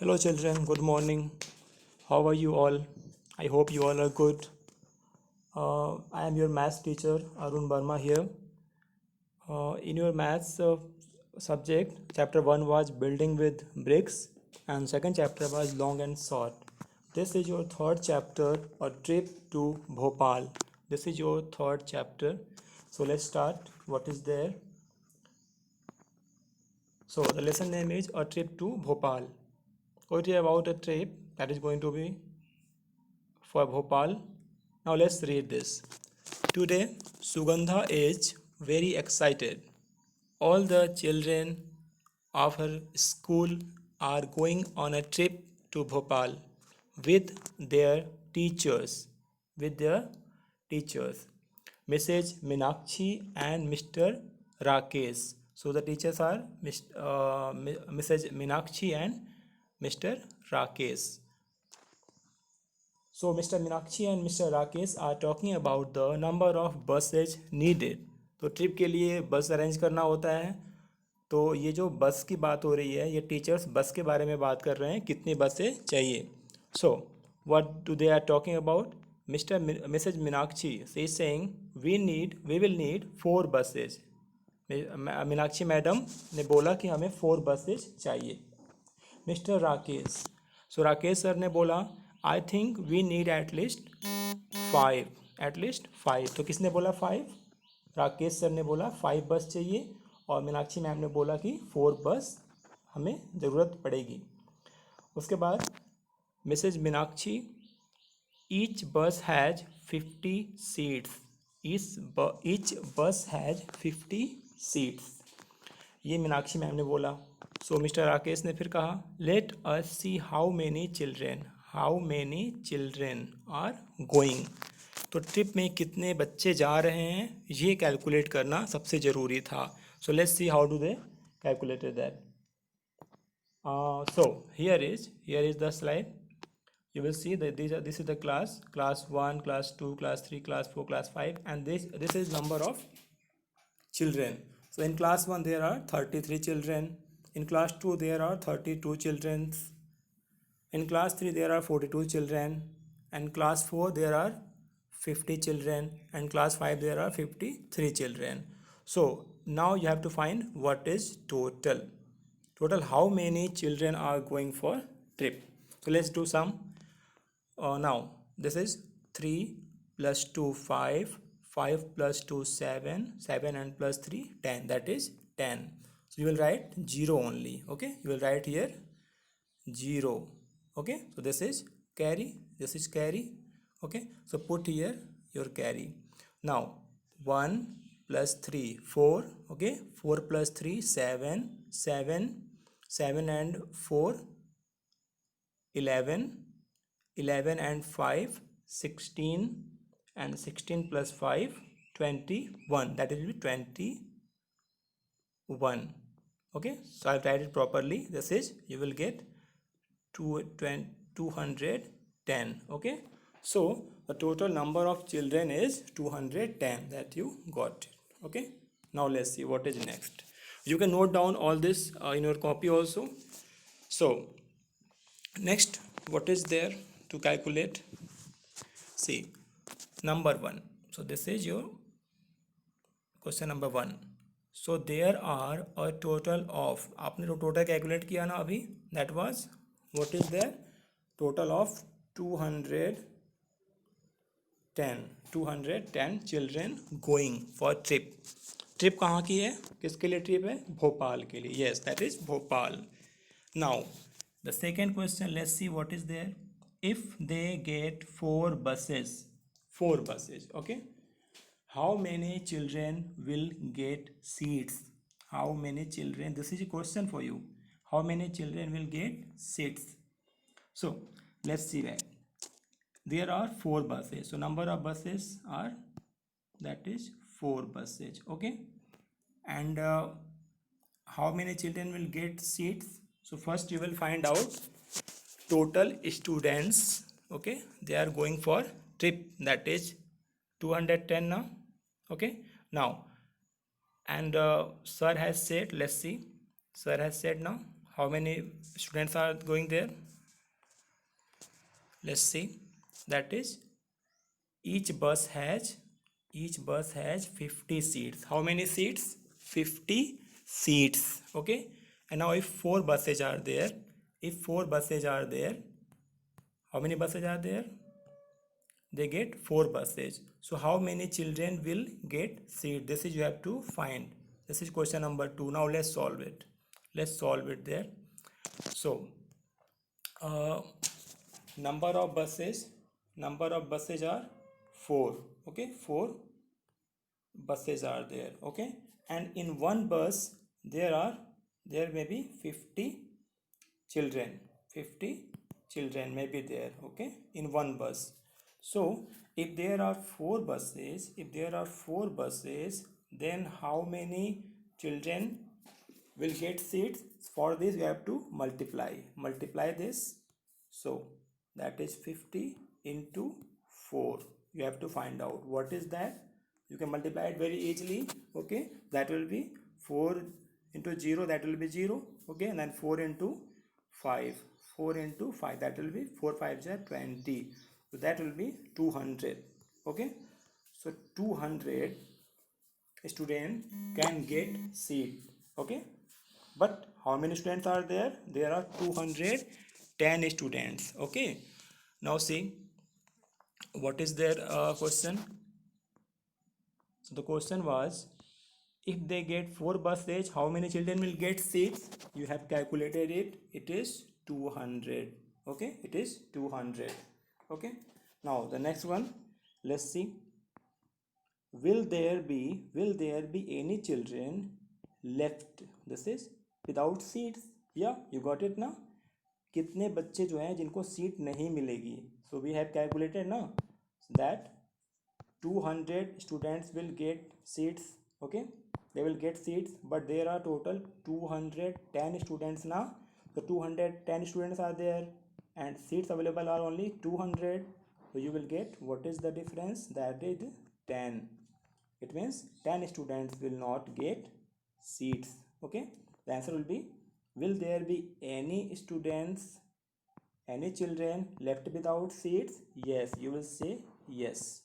Hello, children. Good morning. How are you all? I hope you all are good. I am your maths teacher, Arun Barma here. In your maths subject, chapter 1 was building with bricks, and second chapter was long and short. This is your third chapter, a trip to Bhopal. This is your third chapter. So let's start. What is there? So the lesson name is a trip to Bhopal. It is about a trip that is going to be for Bhopal. Now let's read this. Today, Sugandha is very excited. All the children of her school are going on a trip to Bhopal with their teachers. With their teachers, Mrs. Minakshi and Mr. Rakesh. So the teachers are Mrs. Minakshi and Mr. Rakesh. So Mr. Minakshi and Mr. Rakesh are talking about the number of buses needed. तो trip के लिए बस arrange करना होता है. तो ये जो बस की बात हो रही है, ये टीचर्स बस के बारे में बात कर रहे हैं, कितनी बसें चाहिए. So what do they are talking about? Mrs Meenakshi she is saying we will need 4 buses. Meenakshi madam ने बोला कि हमें 4 बसेज चाहिए. Mister Rakesh, so Rakesh sir ने बोला I think we need at least 5. At least 5. तो किसने बोला 5? राकेश सर ने बोला 5 बस चाहिए, और मीनाक्षी मैम ने बोला कि 4 बस हमें ज़रूरत पड़ेगी. उसके बाद मिसेज मीनाक्षी, ईच बस हैज़ 50 सीट्स. ईच बस हैज़ 50 सीट्स. ये मीनाक्षी मैम ने बोला. सो मिस्टर राकेश ने फिर कहा let us see how many children are going. तो ट्रिप में कितने बच्चे जा रहे हैं ये कैलकुलेट करना सबसे ज़रूरी था. So let's see how do they calculated that. So here is the slide. You will see that this is the class 1, class 2, class 3, class 4, class 5, and this is number of children. So in class 1 there are 33 children. In class 2 there are 32 children. In class 3 there are 42 children. And class 4 there are 50 children. And class 5 there are 53 children. So now you have to find what is total. How many children are going for trip. So let's do some. Now this is 3 plus 2 5, 5 plus 2 7, 7 and plus 3 10, that is 10. So you will write 0 only. Okay, you will write here 0. Okay, so this is carry, okay, so put here your carry. Now 1 plus 3 4. Okay, 4 plus 3 7, 7 and 4 11, 11 and 5 16, and 16 plus 5 21, that will be 21. Okay, so I'll write it properly. This is, you will get 210. Okay, so the total number of children is 210 that you got. Okay, now let's see what is next. You can note down all this in your copy also. So next, what is there to calculate? See, number 1. So this is your question number 1. So there are a total of, आपने जो total calculate किया ना अभी, that was, what is there? Total of 210 children going for trip. Trip कहाँ की है, किसके लिए ट्रिप है? भोपाल के लिए. Yes, that is Bhopal. Now the second question, let's see what is there. If they get 4 buses, okay, how many children will get seats? How many children, this is a question for you, how many children will get seats? So let's see that there are 4 buses. So number of buses are, that is 4 buses. Okay, and how many children will get seats? So first you will find out total students. Okay, they are going for trip, that is 210 now. Okay, now, and sir has said, let's see, sir has said now how many students are going there? Let's see. That is, each bus has 50 seats. How many seats? 50 seats. Okay. And now if four buses are there, how many buses are there? They get four buses. So how many children will get seat? This is you have to find. This is question number 2. Now let's solve it. There. So number of buses are 4. Okay, 4 buses are there. Okay, and in one bus there may be 50 children. 50 children may be there. Okay, in one bus. So if there are four buses, then how many children will get seats? For this you have to multiply this. So that is 50 into 4. You have to find out what is that. You can multiply it very easily. Okay, that will be 4 into 0, that will be 0. Okay, and then 4 into 5, that will be 4 5s are 20. So that will be 200. Okay, so 200 student can get seat. Okay, but how many students are there? There are 210 students. Okay, now see what is their question. So the question was, if they get 4 buses, how many children will get seats? You have calculated it. It is 200. Okay, it is 200. Okay, now the next one, let's see. Will there be any children left? This is without seats. Yeah, you got it ना? कितने बच्चे जो हैं जिनको seat नहीं मिलेगी? So we have calculated ना that 200 students will get seats. Okay, they will get seats, but there are total 210 students now. So 210 students are there and seats available are only 200. So you will get, what is the difference? That is 10. It means 10 students will not get seats. Okay, the answer will be, will there be any children left without seats? Yes, you will say yes.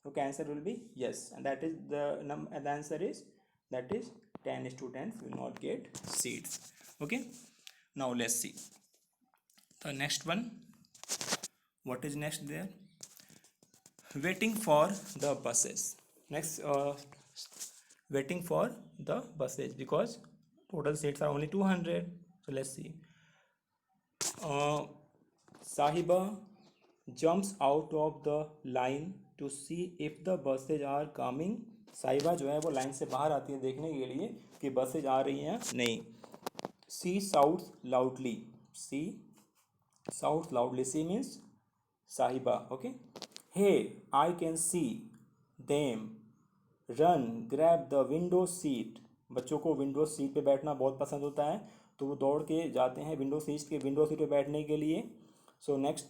Okay, answer will be yes, and that is the answer is, that is 10 students will not get seats. Okay, now let's see the next one. What is next there? Waiting for the buses. Next, waiting for the buses, because total seats are only 200. So let's see. Sahiba jumps out of the line to see if the buses are coming. साहिबा जो है वो line से बाहर आती है देखने के लिए कि बसेज आ रही हैं नहीं. She shouts loudly. She means Sahiba. Okay. Hey, I can see them. Run, grab the window seat. बच्चों को विंडो सीट पे बैठना बहुत पसंद होता है, तो वो दौड़ के जाते हैं विंडो सीट पे बैठने के लिए. So next,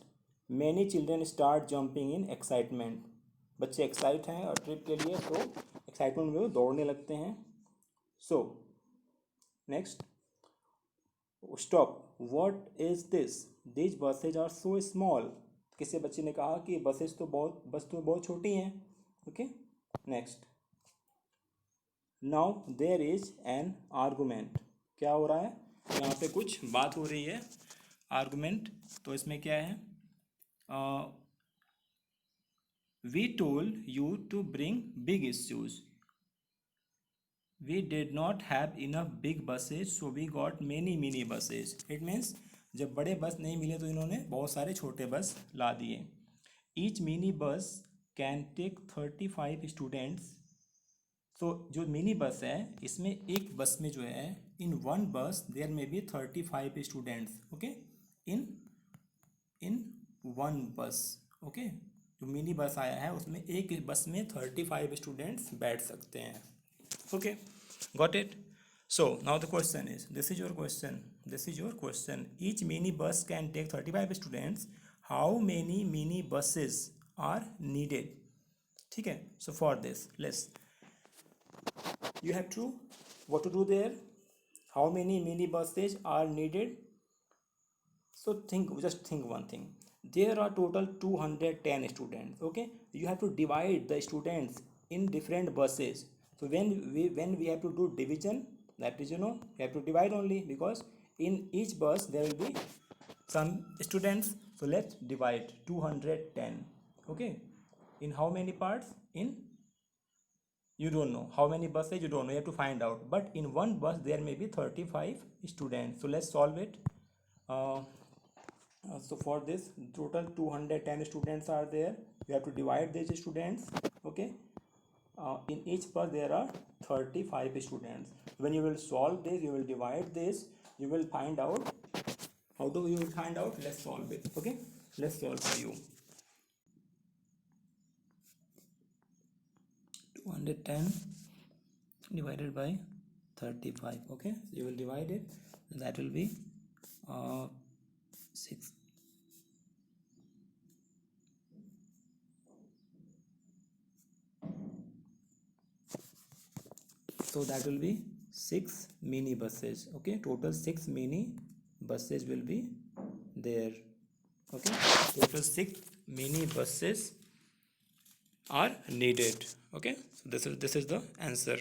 many children start jumping in excitement. बच्चे एक्साइट हैं और ट्रिप के लिए, तो एक्साइटमेंट में वो दौड़ने लगते हैं. So next, stop, what is this, this buses are so small. किसी बच्चे ने कहा कि बस तो बहुत छोटी हैं. Okay, next, now there is an argument. क्या हो रहा है यहाँ पे? कुछ बात हो रही है, आर्गूमेंट. तो इसमें क्या है? We told you to bring big issues. We did not have enough big buses, so we got many mini buses. It means जब बड़े बस नहीं मिले तो इन्होंने बहुत सारे छोटे बस ला दिए. Each mini bus can take 35 students. तो जो मिनी बस है इसमें एक बस में जो है, इन वन बस देयर में be 35 students. Okay, in one bus. Okay, जो मिनी बस आया है उसमें एक बस में 35 स्टूडेंट्स बैठ सकते हैं. Okay, got it. So now the question is, this is your question. Each mini bus can take 35 students. How many mini buses are needed? ठीक है. So for this, you have to, what to do there? how many mini buses are needed? So just think one thing. There are total 210 students. Okay, you have to divide the students in different buses. So when we have to do division, that is, we have to divide only, because in each bus there will be some students. So let's divide 210. Okay, in how many parts? In, you don't know how many buses, you don't know, you have to find out. But in one bus there may be 35 students. So let's solve it. uh, so for this, total 210 students are there. You have to divide these students. Okay, in each bus there are 35 students. When you will solve this, you will divide this, you will find out. How do you find out? Let's solve it. Okay, let's solve for you. 210 divided by 35. Okay, so you will divide it, and that will be 6. So that will be 6 mini buses. Okay, total 6 mini buses will be there. Okay, total 6 mini buses are needed. Okay, so this is the answer.